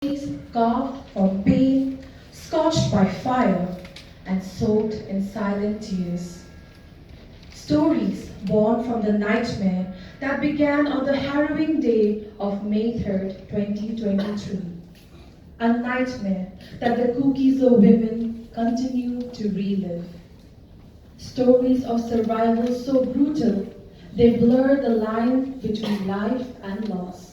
carved from pain, scorched by fire, and soaked in silent tears. Stories born from the nightmare that began on the harrowing day of May 3rd, 2023. A nightmare that the Kukizo women continue to relive. Stories of survival so brutal, they blur the line between life and loss.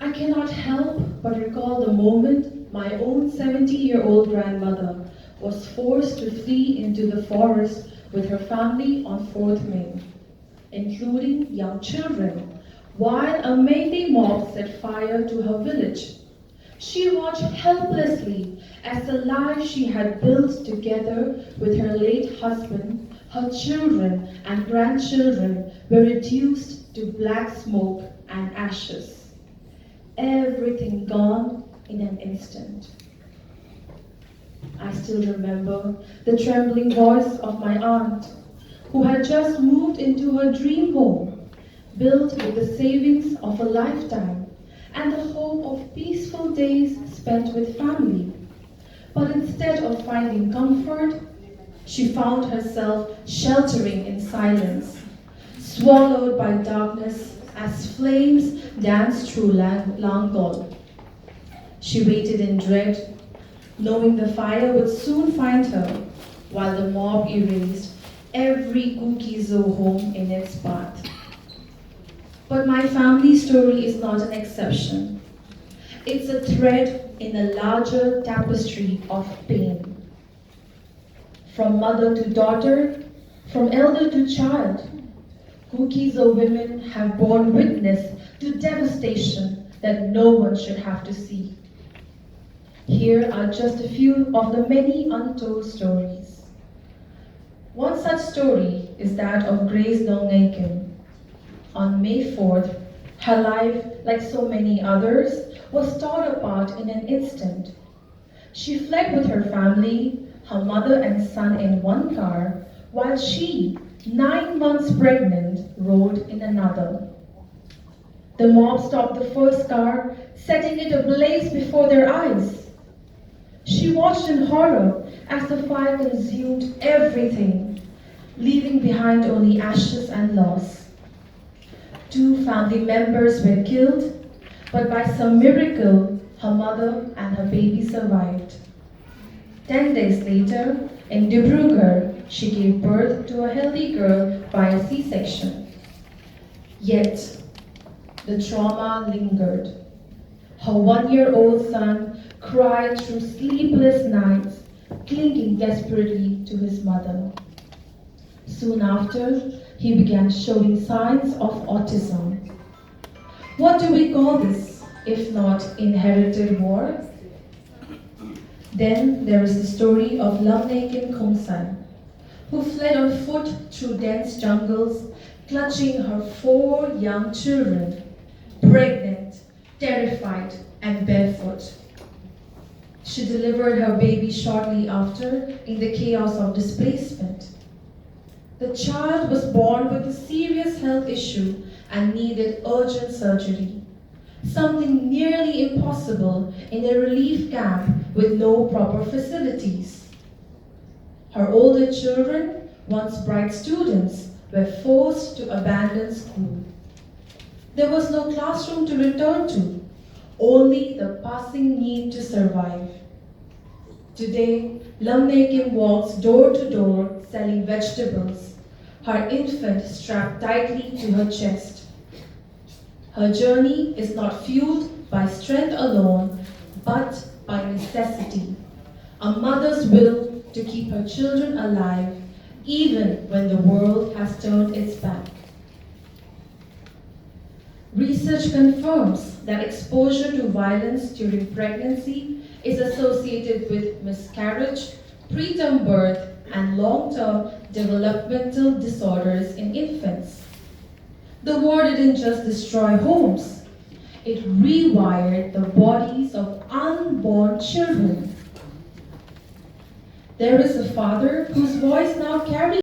I cannot help but recall the moment my own 70-year-old grandmother was forced to flee into the forest with her family on 4th May, including young children, while a Meitei mob set fire to her village. She watched helplessly as the life she had built together with her late husband, her children and grandchildren were reduced to black smoke and ashes. Everything gone in an instant. I still remember the trembling voice of my aunt, who had just moved into her dream home, built with the savings of a lifetime and the hope of peaceful days spent with family. But instead of finding comfort, she found herself sheltering in silence, swallowed by darkness as flames danced through Langol. She waited in dread, knowing the fire would soon find her, while the mob erased every Kukizo home in its path. But my family story is not an exception. It's a thread in a larger tapestry of pain. From mother to daughter, from elder to child, Kukizo women have borne witness to devastation that no one should have to see. Here are just a few of the many untold stories. One such story is that of Grace Nongaikin. On May 4th, her life, like so many others, was torn apart in an instant. She fled with her family, her mother and son in one car, while she, 9 months pregnant, rode in another. The mob stopped the first car, setting it ablaze before their eyes. She watched in horror as the fire consumed everything, leaving behind only ashes and loss. 2 family members were killed, but by some miracle, her mother and her baby survived. 10 days later, in Dibrugarh, she gave birth to a healthy girl by a C-section. Yet, the trauma lingered. Her 1-year-old son cried through sleepless nights, clinging desperately to his mother. Soon after, he began showing signs of autism. What do we call this, if not inherited war? Then there is the story of Lamnaikin Khumsan, who fled on foot through dense jungles, clutching her 4 young children, pregnant, terrified, and barefoot. She delivered her baby shortly after in the chaos of displacement. The child was born with a serious health issue and needed urgent surgery, something nearly impossible in a relief camp with no proper facilities. Her older children, once bright students, were forced to abandon school. There was no classroom to return to, only the passing need to survive. Today, Lamnaikin walks door to door selling vegetables, her infant strapped tightly to her chest. Her journey is not fueled by strength alone, but by necessity, a mother's will to keep her children alive, even when the world has turned its back. Research confirms that exposure to violence during pregnancy is associated with miscarriage, preterm birth, and long-term developmental disorders in infants. The war didn't just destroy homes, it rewired the bodies of unborn children. There is a father whose voice now carries